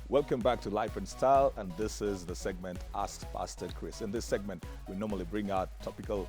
Welcome back to Life and Style, and this is the segment Ask Pastor Chris. In this segment, we normally bring out topical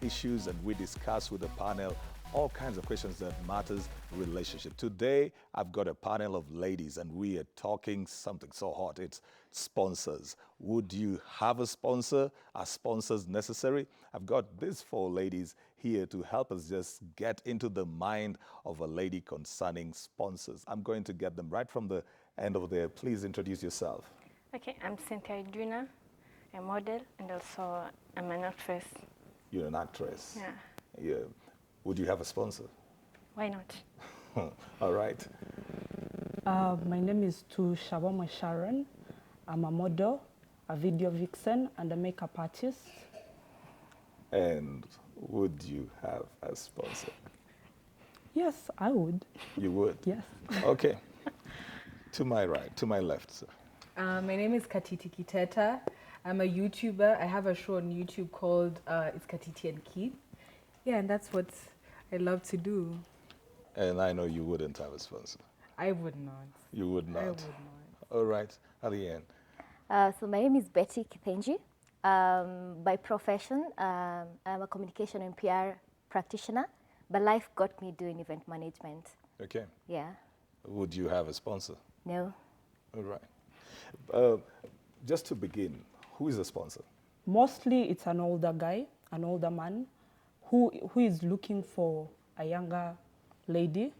issues and we discuss with the panel all kinds of questions that matters relationship. Today, I've got a panel of ladies and we are talking something so hot. It's sponsors. Would you have a sponsor? Are sponsors necessary? I've got these four ladies here to help us just get into the mind of a lady concerning sponsors. I'm going to get them right from the end of there. Please introduce yourself. Okay, I'm Cynthia Iduna, a model, and also I'm an actress. You're an actress. Yeah. Yeah. Would you have a sponsor? Why not? All right. My name is Tu Shawama Sharon. I'm a model, a video vixen, and a makeup artist. And would you have a sponsor? Yes, I would. You would? Yes. Okay. To my right, to my left, sir. My name is Katiti Kiteta. I'm a YouTuber. I have a show on YouTube called It's Katiti and Keith. Yeah, and that's what I love to do. And I know you wouldn't have a sponsor. I would not. You would not. I would not. All right. At the end. So my name is Betty Kithenji. By profession, I'm a communication and PR practitioner, but life got me doing event management. Okay. Yeah. Would you have a sponsor? No. All right. Just to begin, who is the sponsor? Mostly it's an older guy, an older man, who is looking for a younger lady,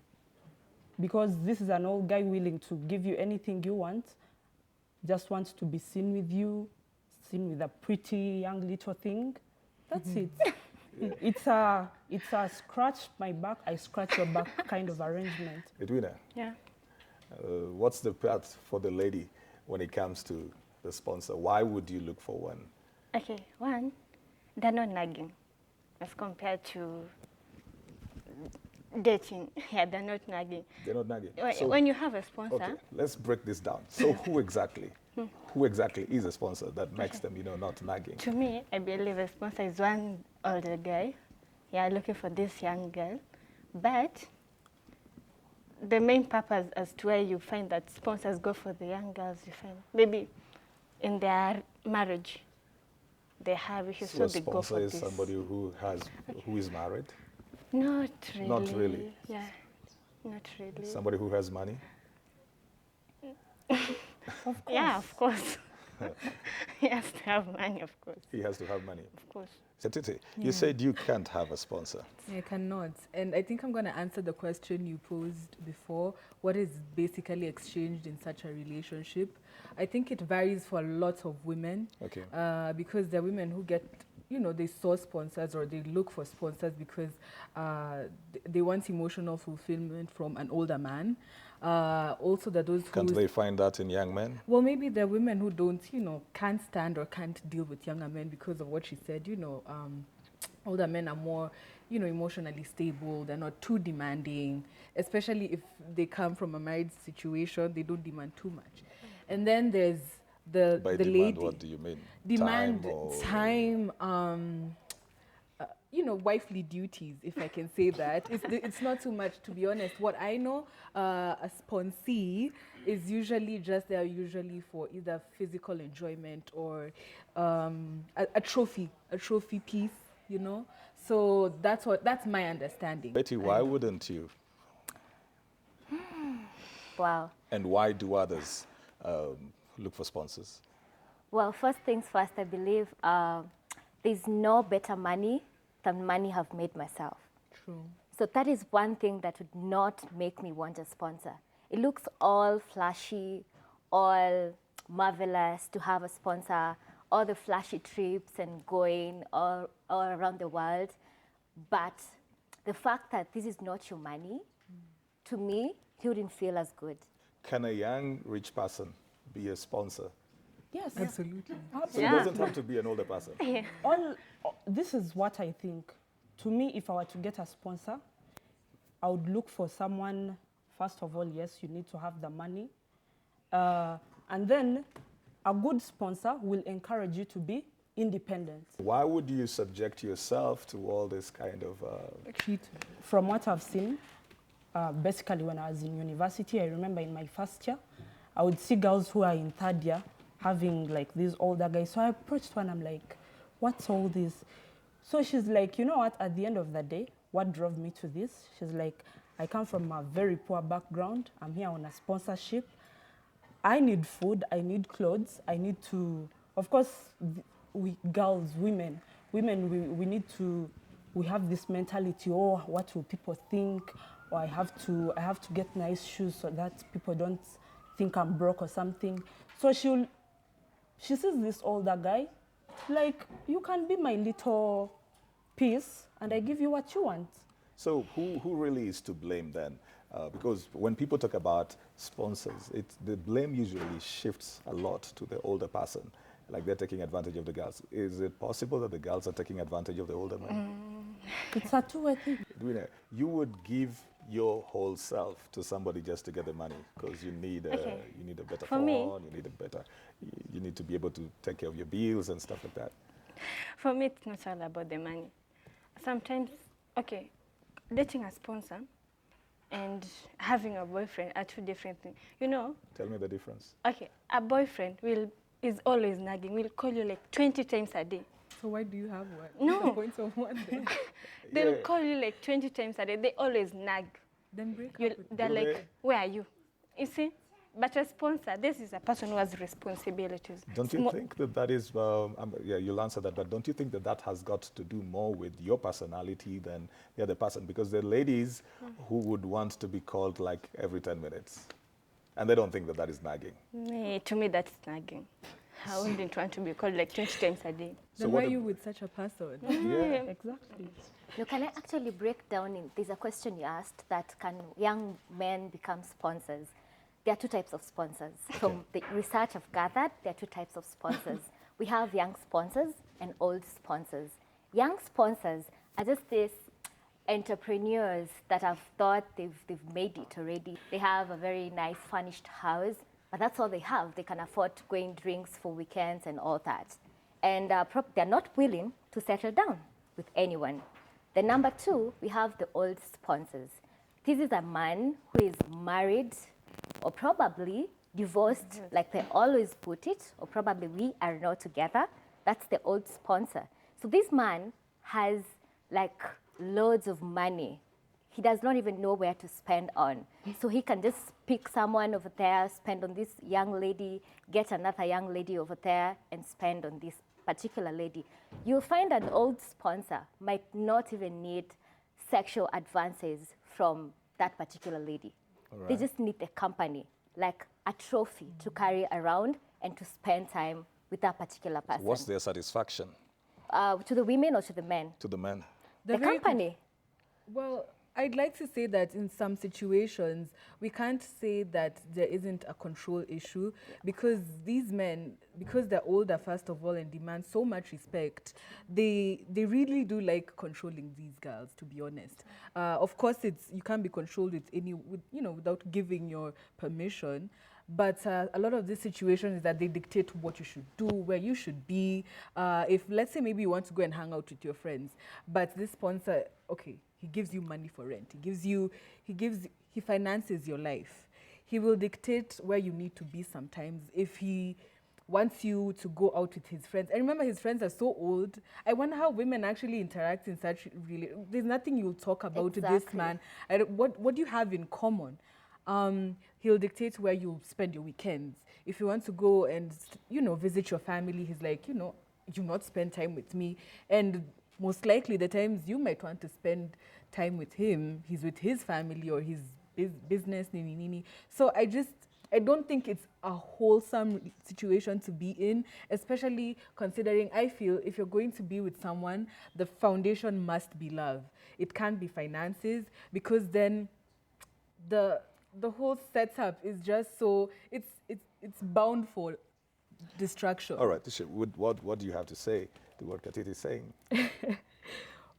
because this is an old guy willing to give you anything you want, just wants to be seen with you, seen with a pretty young little thing. That's it. It's a scratch my back, I scratch your back kind of arrangement. Edwina, Yeah. what's the path for the lady when it comes to the sponsor? Why would you look for one? Okay, one, they're not nagging as compared to dating. Yeah, they're not nagging. They're not nagging. So- When you have a sponsor, Okay, let's break this down. So who exactly is a sponsor that makes them, not nagging? to me, I believe a sponsor is one older guy. Yeah, looking for this young girl. But the main purpose as to where you find that sponsors go for the young girls, you find maybe in their marriage, they have issues, So a so they go sponsor for is this. somebody who is married, Not really. Not really. Yeah, not really. somebody who has money. Yeah, of course. He has to have money, of course. He has to have money. Of course. Setiti, you said you can't have a sponsor. I cannot. And I think I'm going to answer the question you posed before. What is basically exchanged in such a relationship? I think it varies for lots of women. Okay. Because there are women who get, they source sponsors or they look for sponsors because they want emotional fulfillment from an older man. Also, that those Can't who they find that in young men? well, maybe there are women who don't, can't stand or can't deal with younger men because of what she said. Older men are more, emotionally stable. They're not too demanding, especially if they come from a married situation. They don't demand too much. And then there's the By the demand, lady. what do you mean? Demand Time or- time, wifely duties, if I can say that. It's not too much, to be honest. What I know, a sponsee is usually they're usually for either physical enjoyment or a trophy piece, So that's my understanding. Betty, why wouldn't you? Wow. And why do others look for sponsors? Well, first things first, I believe there's no better money than money I've made myself. True. So that is one thing that would not make me want a sponsor. It looks all flashy, all marvelous to have a sponsor, all the flashy trips and going all around the world. But the fact that this is not your money, to me, it wouldn't feel as good. Can a young rich person be a sponsor? Yes. Absolutely. So Yeah. it doesn't have to be an older person. This is what I think. To me, if I were to get a sponsor, I would look for someone, first of all, yes, you need to have the money. And then a good sponsor will encourage you to be independent. Why would you subject yourself to all this kind of... From what I've seen, basically when I was in university, I remember in my first year, I would see girls who are in third year having like these older guys. So I approached one, I'm like, what's all this? So she's like, you know what, at the end of the day, what drove me to this? She's like, I come from a very poor background. I'm here on a sponsorship. I need food, I need clothes, I need to, of course, we girls, women, we need to, we have this mentality, oh, what will people think? Or I have to get nice shoes so that people don't think I'm broke or something. So she sees this older guy, like, you can be my little piece and I give you what you want. So who really is to blame then? Because when people talk about sponsors, the blame usually shifts a lot to the older person, like they're taking advantage of the girls. Is it possible that the girls are taking advantage of the older men? It's a two-way thing. Edwina, you would give your whole self to somebody just to get the money because you need a better For phone, me- you need to be able to take care of your bills and stuff like that. For me, it's not all about the money. Sometimes, okay, dating a sponsor and having a boyfriend are two different things. You know, Tell me the difference. okay, a boyfriend is always nagging, will call you like 20 times a day. So why do you have one? No. The points of one then. They'll Yeah. call you like 20 times a day. They always nag. Then break You'll, up with they're Do like, they? where are you? You see? But a sponsor, this is a person who has responsibilities. Don't you think that is, yeah, you'll answer that, but don't you think that has got to do more with your personality than the other person? Because there are ladies who would want to be called like every 10 minutes, and they don't think that is nagging. To me, that's nagging. I wouldn't want to be called like 20 times a day. Then what why are ab- you with such a person? Yeah. Exactly. No, can I actually break down there's a question you asked that can young men become sponsors? There are two types of sponsors. From the research I've gathered, there are two types of sponsors. We have young sponsors and old sponsors. Young sponsors are just these entrepreneurs that have thought they've made it already. They have a very nice furnished house, but that's all they have. They can afford to go in drinks for weekends and all that. And they're not willing to settle down with anyone. Then number two, we have the old sponsors. This is a man who is married or probably divorced, like they always put it, or probably we are not together. That's the old sponsor. So this man has like loads of money. He does not even know where to spend on. So he can just pick someone over there, spend on this young lady, get another young lady over there, and spend on this particular lady. You'll find an old sponsor might not even need sexual advances from that particular lady. They just need the company, like a trophy to carry around and to spend time with that particular person. What's their satisfaction To the women or to the men? to the men? The very company. Well, I'd like to say that in some situations, we can't say that there isn't a control issue because these men, because they're older, first of all, and demand so much respect, they really do like controlling these girls, to be honest. Of course, you can't be controlled without giving your permission. But a lot of these situations is that they dictate what you should do, where you should be. If, let's say, maybe you want to go and hang out with your friends, but this sponsor, okay, he gives you money for rent. He finances your life. He will dictate where you need to be sometimes. If he wants you to go out with his friends, and remember his friends are so old, I wonder how women actually interact in such there's nothing you'll talk about to this Exactly. man. What do you have in common? He'll dictate where you spend your weekends. If you want to go and, visit your family, he's like, you not spend time with me. And most likely the times you might want to spend time with him, he's with his family or his business, nini. So I don't think it's a wholesome situation to be in, especially considering I feel if you're going to be with someone, the foundation must be love. It can't be finances because then the whole setup is just so it's bound for destruction. All right, Tisha, what do you have to say to what Katiti is saying?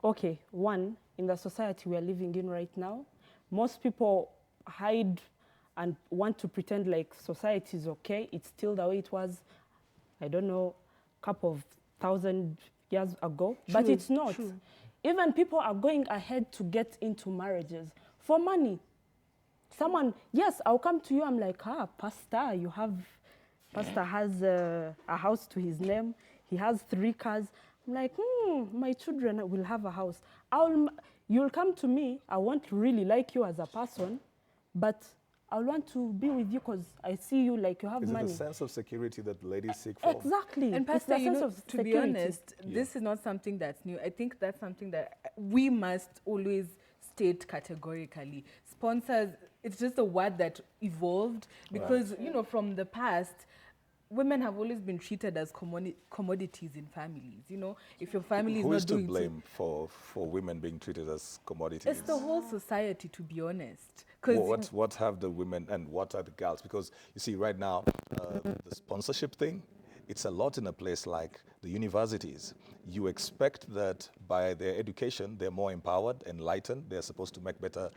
Okay, one, in the society we are living in right now, most people hide and want to pretend like society is okay. It's still the way it was, I don't know, a couple of 1,000 years ago, but True, it's not. true. Even people are going ahead to get into marriages for money. Someone, yes, I'll come to you. I'm like, pastor, pastor has a house to his name. He has 3 cars. I'm like, my children will have a house. You'll come to me. I won't really like you as a person, but I want to be with you because I see you like you have Is money. it the sense of security that ladies seek for? Exactly. And It's Pastor, the you sense know, of to be security. honest, this is not something that's new. I think that's something that we must always state categorically. Sponsors, it's just a word that evolved because, you know, from the past, women have always been treated as commodities in families. You know, if your family is Who not is to doing blame for women being treated as commodities? it's the whole society, to be honest. 'Cause What have the women and what are the girls? Because you see, right now, the sponsorship thing, it's a lot in a place like the universities. You expect that by their education, they're more empowered, enlightened, they're supposed to make better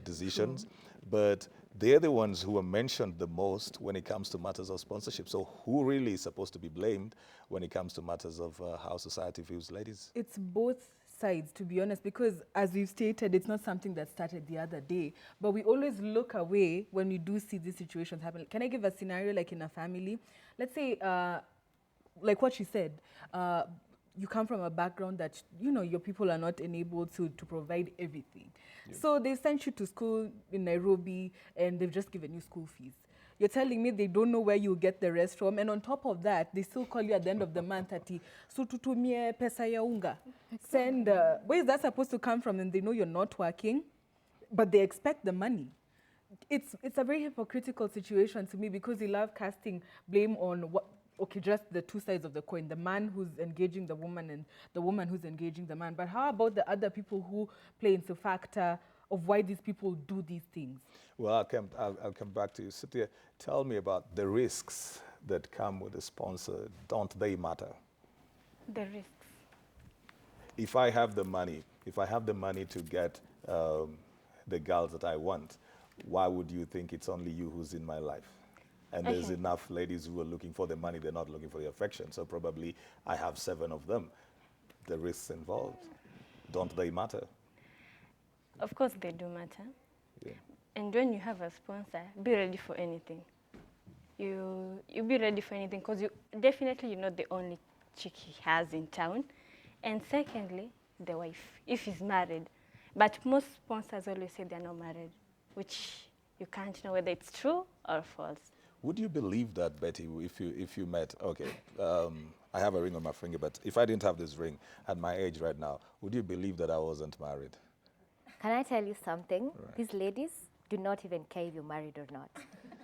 decisions. But they're the ones who are mentioned the most when it comes to matters of sponsorship. So who really is supposed to be blamed when it comes to matters of how society views ladies? It's both sides, to be honest, because as we've stated, it's not something that started the other day, but we always look away when we do see these situations happen. Can I give a scenario like in a family? Let's say, like what she said, you come from a background that, you know, your people are not enabled to provide everything. So they sent you to school in Nairobi and they've just given you school fees. You're telling me they don't know where you get the rest from, and on top of that, they still call you at the end of the month so tutumie pesa ya unga. Send, where is that supposed to come from? And they know you're not working, but they expect the money. It's a very hypocritical situation to me because they love casting blame on just the 2 sides of the coin, the man who's engaging the woman and the woman who's engaging the man. But how about the other people who play into factor of why these people do these things? Well, I'll come back to you. Cynthia, tell me about the risks that come with a sponsor. Don't they matter? The risks. If I have the money to get the girls that I want, why would you think it's only you who's in my life? And there's enough ladies who are looking for the money, they're not looking for the affection. So probably I have 7 of them. The risks involved, don't they matter? Of course, they do matter. Yeah. And when you have a sponsor, be ready for anything. You be ready for anything because you're not the only chick he has in town. And secondly, the wife, if he's married. But most sponsors always say they're not married, which you can't know whether it's true or false. Would you believe that, Betty, if you met, okay, I have a ring on my finger, but if I didn't have this ring at my age right now, would you believe that I wasn't married? Can I tell you something? Right. These ladies do not even care if you're married or not.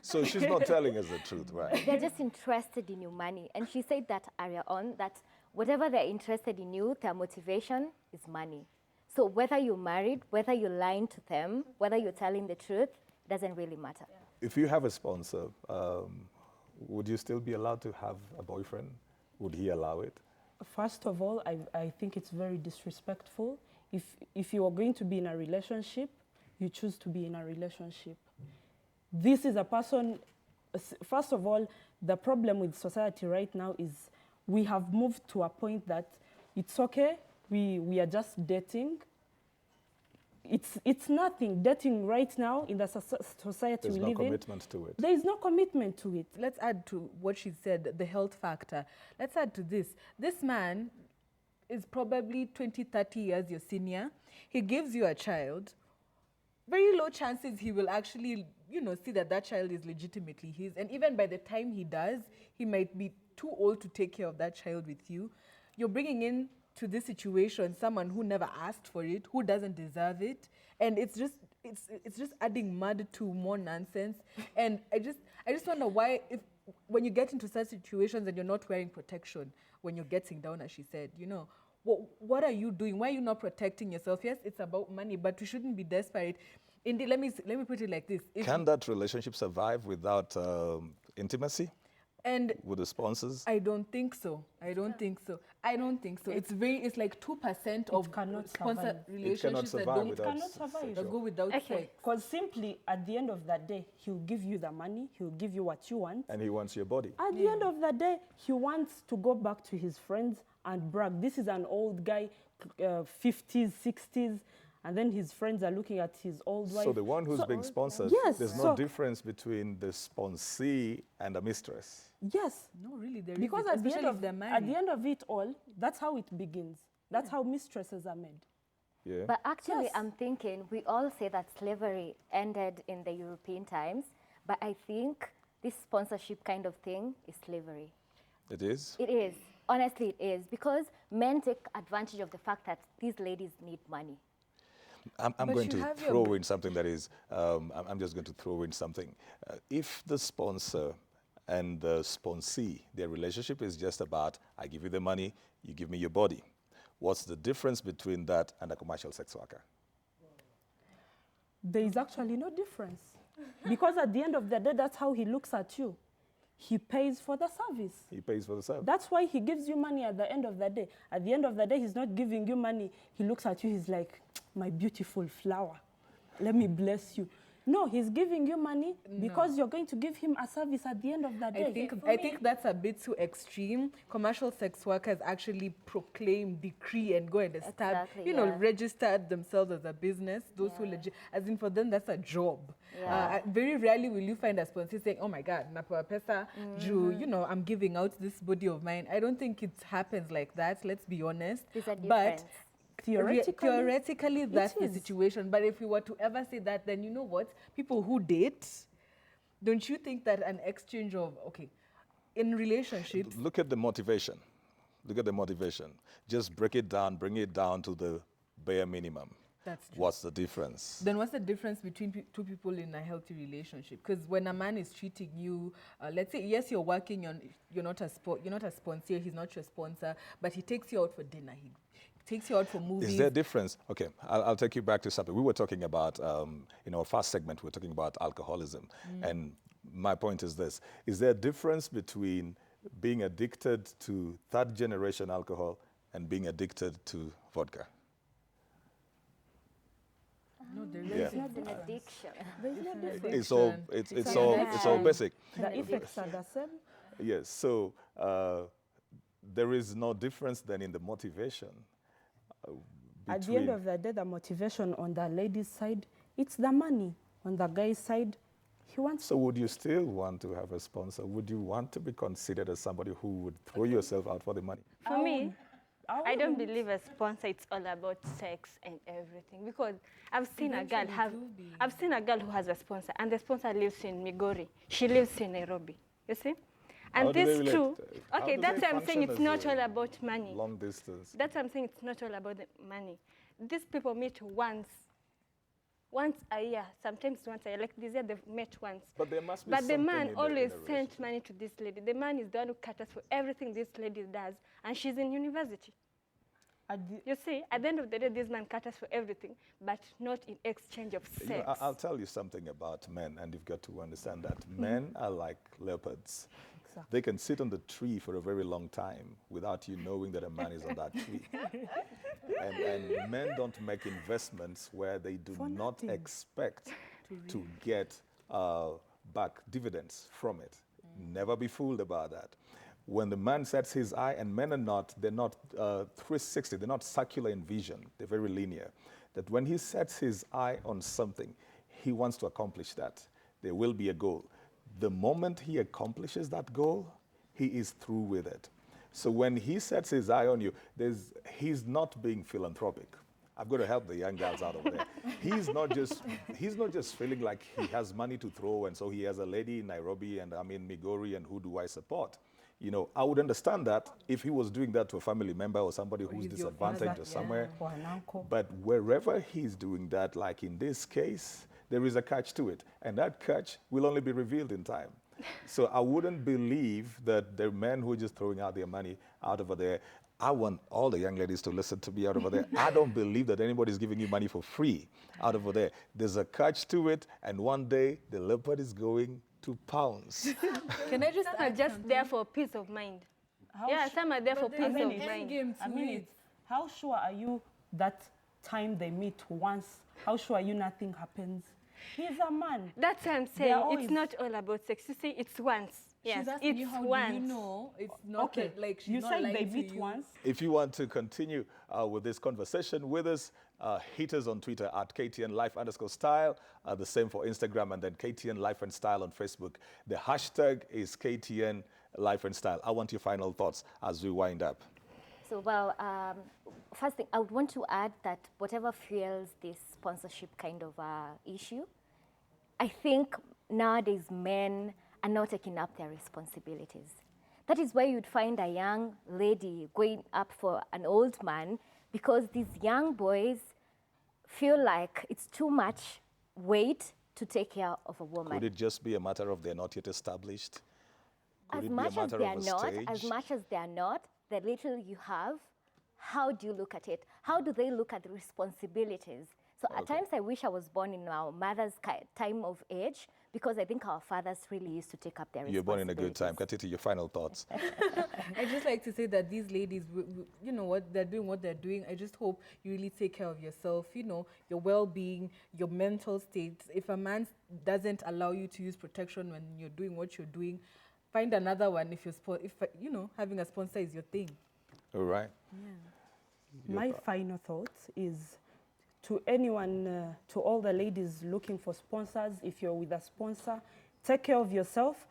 So she's not telling us the truth, right? They're just interested in your money. And she said that earlier on, that whatever they're interested in you, their motivation is money. So whether you're married, whether you're lying to them, whether you're telling the truth, doesn't really matter. If you have a sponsor, would you still be allowed to have a boyfriend? Would he allow it? First of all, I think it's very disrespectful. If you are going to be in a relationship, you choose to be in a relationship. This is a person, first of all, the problem with society right now is we have moved to a point that it's okay, we are just dating. It's nothing. Dating right now in the society There's we no live in. commitment to it. There is no commitment to it. Let's add to what she said, the health factor. Let's add to this. This man is probably 20, 30 years your senior. He gives you a child. Very low chances he will actually, see that child is legitimately his. And even by the time he does, he might be too old to take care of that child with you. You're bringing in to this situation someone who never asked for it, who doesn't deserve it, and it's just adding mud to more nonsense. And I just wonder why, when you get into such situations and you're not wearing protection when you're getting down, as she said, what are you doing? Why are you not protecting yourself? Yes, it's about money, but we shouldn't be desperate. Indeed, let me put it like this: Can that relationship survive without intimacy? And with the sponsors? I don't think so. It's like 2% of cannot sponsor survive. relationships that don't without cannot survive. that go without sex. Because simply at the end of that day, he'll give you the money, he'll give you what you want. And he wants your body. At the end of the day, he wants to go back to his friends and brag. This is an old guy, 50s, 60s, and then his friends are looking at his old wife. So the one who's So- being sponsored, Yes, there's no so- difference between the sponsee and the mistress. Yes, No, really, there because isn't, at the, especially if they're at the married. end of it all, that's how it begins. That's how mistresses are made. Yeah. But actually, Yes. I'm thinking we all say that slavery ended in the European times, but I think this sponsorship kind of thing is slavery. It is. It is. Honestly, it is. Because men take advantage of the fact that these ladies need money. I'm But going you to have your throw in something that is, I'm just going to throw in something. If the sponsor and the sponsee, their relationship is just about, I give you the money, you give me your body. What's the difference between that and a commercial sex worker? There is actually no difference. Because at the end of the day, that's how he looks at you. He pays for the service. He pays for the service. That's why he gives you money at the end of the day. At the end of the day, he's not giving you money. He looks at you, he's like, my beautiful flower, let me bless you. No, he's giving you money because you're going to give him a service at the end of the day. I think that's a bit too extreme. Commercial sex workers actually proclaim, decree, and go and start, Exactly, yeah. register themselves as a business. Those who legit, as in for them, that's a job. Yeah. Very rarely will you find a sponsor saying, "Oh my God, Napa Pesa, I'm giving out this body of mine." I don't think it happens like that. Let's be honest. There's a But difference. theoretically, that's the is. situation. But if we were to ever say that, then you know what? People who date, don't you think that an exchange of, in relationships, Look at the motivation. Look at the motivation. Just break it down, bring it down to the bare minimum. that's true. What's the difference? Then what's the difference between two people in a healthy relationship? Because when a man is treating you, let's say, yes, you're working on, you're not a sponsor, he's not your sponsor, but he takes you out for dinner, he takes you out for movies. Is there a difference? Okay, I'll take you back to something. We were talking about, in our first segment, we were talking about alcoholism. And my point is this. Is there a difference between being addicted to third generation alcohol and being addicted to vodka? No, there Yeah. isn't. It's an addiction. There's no difference. It's all, Addiction. it's an all addiction. basic. The effects are the same. Yes, so there is no difference then in the motivation. At the end of the day, the motivation on the lady's side, it's the money. On the guy's side, he wants. So would you still want to have a sponsor? Would you want to be considered as somebody who would throw yourself out for the money? For me, I don't wouldn't. believe a sponsor it's all about sex and everything, because I've seen a girl who has a sponsor, and the sponsor lives in Migori. She lives in Nairobi. You see? How And do they this relate? too. How Okay, do that's they why I'm saying function it's as not a all about money. Long distance. That's why I'm saying it's not all about the money. These people meet once a year, sometimes once a year. Like this year, they've met once. But there must be But the something man in always the sent money to this lady. The man is the one who caters for everything this lady does, and she's in university. At the, You see, at the end of the day, this man caters for everything, but not in exchange of You sex. know, I'll tell you something about men, and you've got to understand that men are like leopards. They can sit on the tree for a very long time without you knowing that a man is on that tree. and men don't make investments where they do For not nothing. expect to get back dividends from it. Never be fooled about that. When the man sets his eye, and men are not, they're not 360, they're not circular in vision, they're very linear. That when he sets his eye on something, he wants to accomplish that. There will be a goal. The moment he accomplishes that goal, he is through with it. So when he sets his eye on you, he's not being philanthropic. I've got to help the young girls out over there. He's not just feeling like he has money to throw, and so he has a lady in Nairobi and I'm in Migori, and who do I support? You know, I would understand that if he was doing that to a family member or somebody who's he's your disadvantaged father, or somewhere. or an uncle. But wherever he's doing that, like in this case, there is a catch to it. And that catch will only be revealed in time. So I wouldn't believe that the men who are just throwing out their money out over there. I want all the young ladies to listen to me out over there. I don't believe that anybody's giving you money for free out over there. There's a catch to it, and one day the leopard is going to pounce. Can I just Some are add just something? there for peace of mind. How Yeah, su- some are there for But peace there's of an end mind. game I to mean, it. how sure are you that time they meet once? How sure are you nothing happens? He's a man. That's what I'm They saying. are It's always- not all about sex. You see, it's once. Yes, She's asking it's you how once. do you know it's not Okay, like she's you not said lying they to meet you. once. If you want to continue with this conversation with us, hit us on Twitter at KTN_Life_Style. The same for Instagram, and then KTN Life and Style on Facebook. The hashtag is KTN Life and Style. I want your final thoughts as we wind up. So, well, first thing, I would want to add that whatever fuels this sponsorship kind of issue, I think nowadays men are not taking up their responsibilities. That is why you'd find a young lady going up for an old man, because these young boys feel like it's too much weight to take care of a woman. Could it just be a matter of they're not yet established? Could As it be a much as matter they of are a not, stage? as much as they are not, the little you have, how do you look at it? How do they look at the responsibilities? So at times I wish I was born in our mother's time of age, because I think our fathers really used to take up their You're born in a good time. responsibilities. Katiti, your final thoughts. I just like to say that these ladies, you know what they're doing. I just hope you really take care of yourself, you know, your well-being, your mental state. If a man doesn't allow you to use protection when you're doing what you're doing, find another one. If you know, having a sponsor is your thing. All right. My final thought is to anyone, to all the ladies looking for sponsors, if you're with a sponsor, take care of yourself.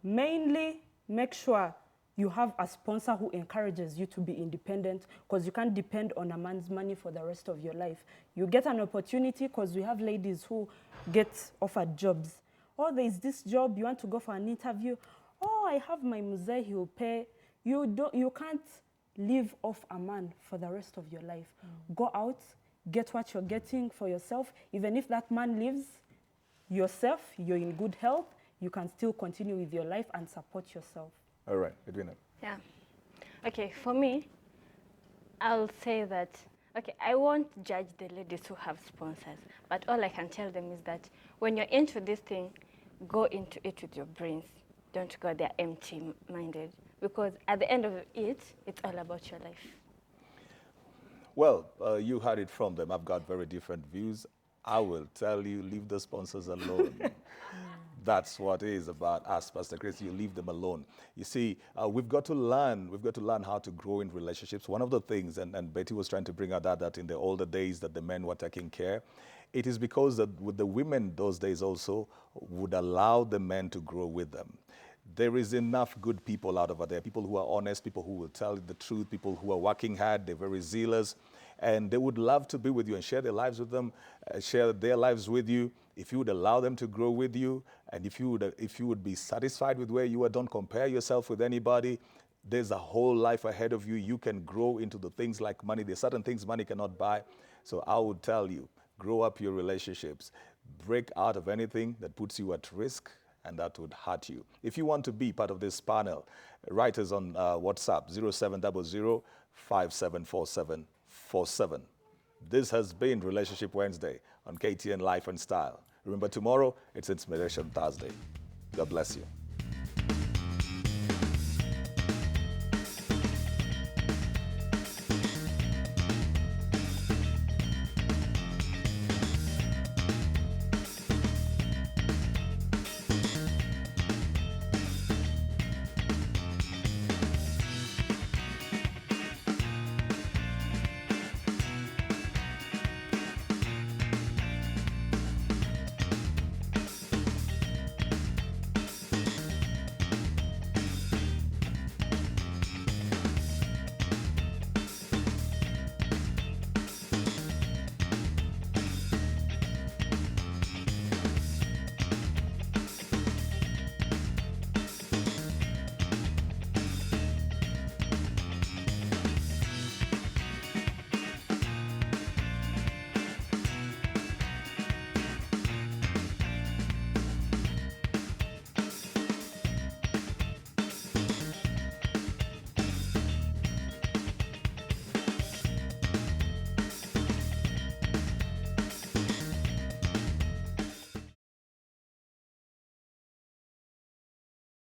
Mainly, make sure you have a sponsor who encourages you to be independent, because you can't depend on a man's money for the rest of your life. You get an opportunity, because we have ladies who get offered jobs. Oh, there's this job, you want to go for an interview. Oh, I have my muzee, he'll pay. You can't live off a man for the rest of your life. Go out, get what you're getting for yourself. Even if that man leaves yourself, you're in good health, you can still continue with your life and support yourself. All right, Edwina. Yeah. Okay, for me, I'll say that, okay, I won't judge the ladies who have sponsors, but all I can tell them is that when you're into this thing, go into it with your brains. Don't go there empty-minded, because at the end of it, it's all about your life. Well, you heard it from them. I've got very different views. I will tell you, leave the sponsors alone. That's what it is about us, Pastor Chris. You leave them alone. You see, we've got to learn how to grow in relationships. One of the things, and Betty was trying to bring out that in the older days that the men were taking care, it is because that with the women those days also would allow the men to grow with them. There is enough good people out over there, people who are honest, people who will tell the truth, people who are working hard, they're very zealous, and they would love to be with you and share their lives with them, share their lives with you. If you would allow them to grow with you, and if you would be satisfied with where you are, don't compare yourself with anybody. There's a whole life ahead of you. You can grow into the things like money. There's certain things money cannot buy. So I would tell you, grow up your relationships. Break out of anything that puts you at risk and that would hurt you. If you want to be part of this panel, write us on WhatsApp, 0700-574747. This has been Relationship Wednesday on KTN Life and Style. Remember, tomorrow, it's Inspiration Thursday. God bless you.